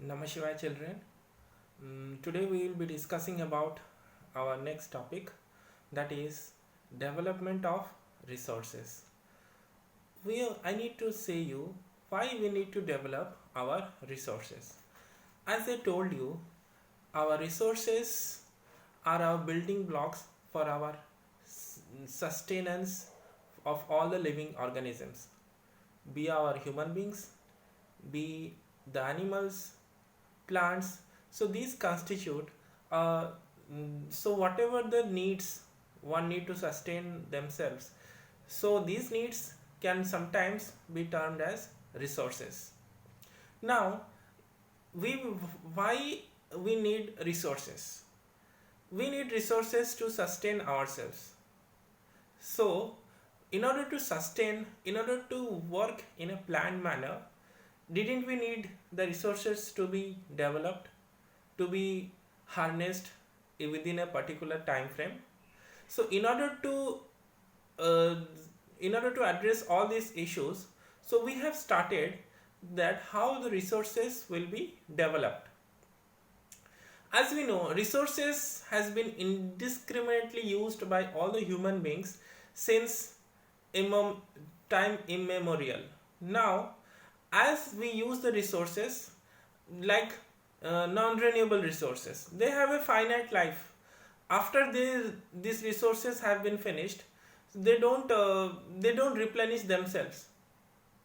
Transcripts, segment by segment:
Namashivaya children. Today we will be discussing about our next topic, that is development of resources. I need to say you why we need to develop our resources. As I told you, our resources are our building blocks for our sustenance of all the living organisms, be our human beings, be the animals, plants. So these constitute so whatever the needs one need to sustain themselves, so these needs can sometimes be termed as resources. Now we why we need resources? We need resources to sustain ourselves. So in order to work in a planned manner, didn't we need the resources to be developed, to be harnessed within a particular time frame? So uh, in order to address all these issues, so we have started that how the resources will be developed. As we know, resources has been indiscriminately used by all the human beings since time immemorial. Now, as we use the resources like non-renewable resources, they have a finite life. After these resources have been finished, they don't replenish themselves.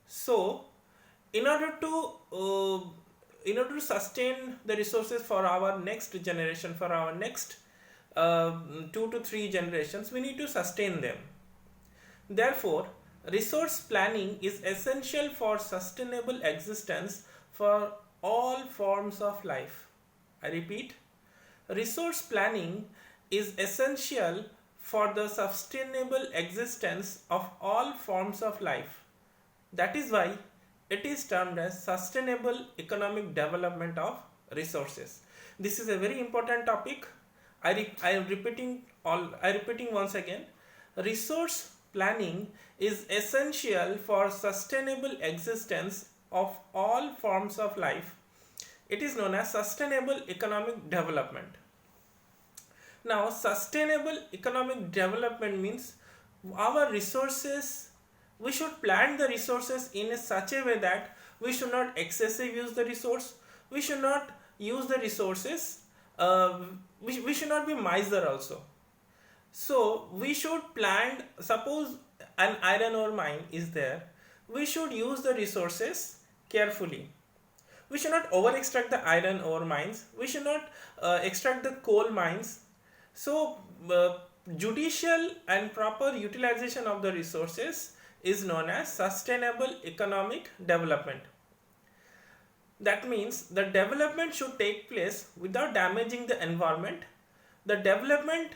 So, in order to uh, in order to sustain the resources for our next generation, for our next 2 to 3 generations, we need to sustain them. Therefore, resource planning is essential for sustainable existence for all forms of life. I repeat, resource planning is essential for the sustainable existence of all forms of life. That is why it is termed as sustainable economic development of resources. This is a very important topic. I am repeating once again. Resource planning is essential for sustainable existence of all forms of life. It is known as sustainable economic development. Now, sustainable economic development means our resources, we should plan the resources in such a way that we should not excessive use the resource, we should not use the resources, we should not be miser also. So we should plan, suppose an iron ore mine is there, we should use the resources carefully. We should not over extract the iron ore mines, we should not extract the coal mines. So judicial and proper utilization of the resources is known as sustainable economic development. That means the development should take place without damaging the environment. The development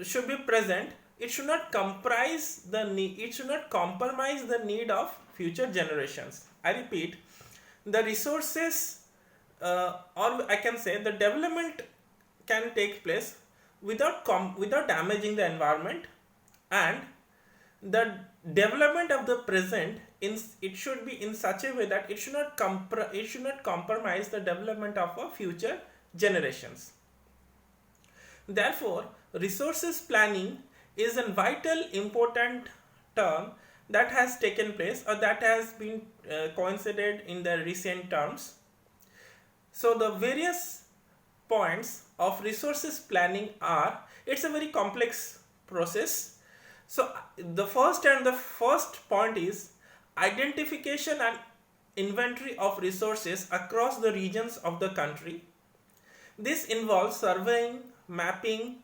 should be present. It should not comprise the need. It should not compromise the need of future generations. I repeat, the resources, or I can say, the development can take place without damaging the environment, and the development of the present it should be in such a way that it should not compromise the development of our future generations. Therefore, resources planning is a vital important term that has taken place, or that has been coincided in the recent terms. So the various points of resources planning are, it's a very complex process. So the first point is identification and inventory of resources across the regions of the country. This involves surveying, mapping,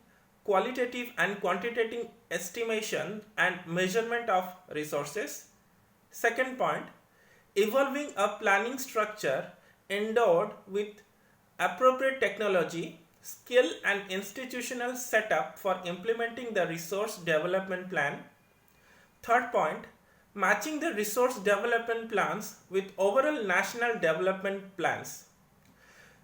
qualitative and quantitative estimation and measurement of resources. Second point, evolving a planning structure endowed with appropriate technology, skill and institutional setup for implementing the resource development plan. Third point, matching the resource development plans with overall national development plans.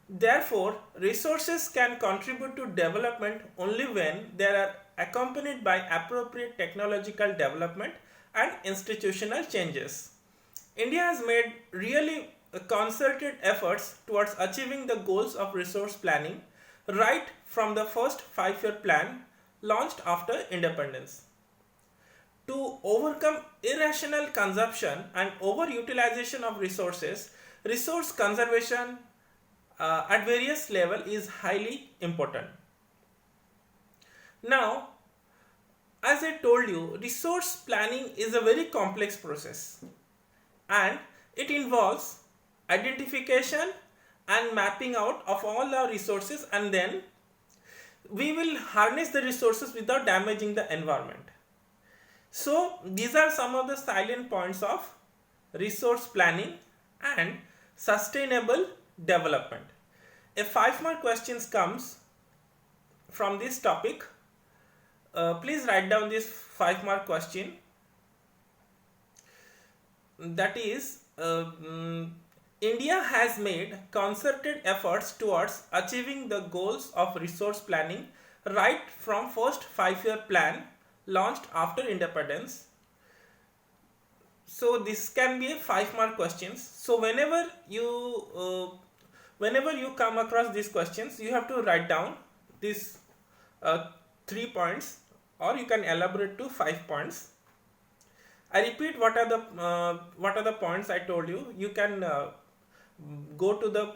Therefore, resources can contribute to development only when they are accompanied by appropriate technological development and institutional changes. India has made really concerted efforts towards achieving the goals of resource planning right from the first 5-year plan launched after independence. To overcome irrational consumption and overutilization of resources, resource conservation at various levels is highly important. Now, as I told you, resource planning is a very complex process and it involves identification and mapping out of all our resources, and then we will harness the resources without damaging the environment. So these are some of the salient points of resource planning and sustainable development. A 5-mark questions comes from this topic. Please write down this 5-mark question. That is, India has made concerted efforts towards achieving the goals of resource planning right from first 5-year plan launched after independence. So this can be a 5-mark questions. So whenever you come across these questions, you have to write down these 3 points, or you can elaborate to 5 points. I repeat what are the points I told you. You can go to the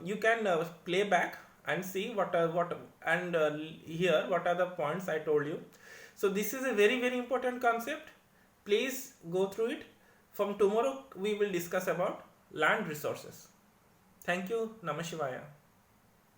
you can play back and see hear what are the points I told you. So this is a very, very important concept. Please go through it. From tomorrow we will discuss about land resources. Thank you. Namah Shivaya.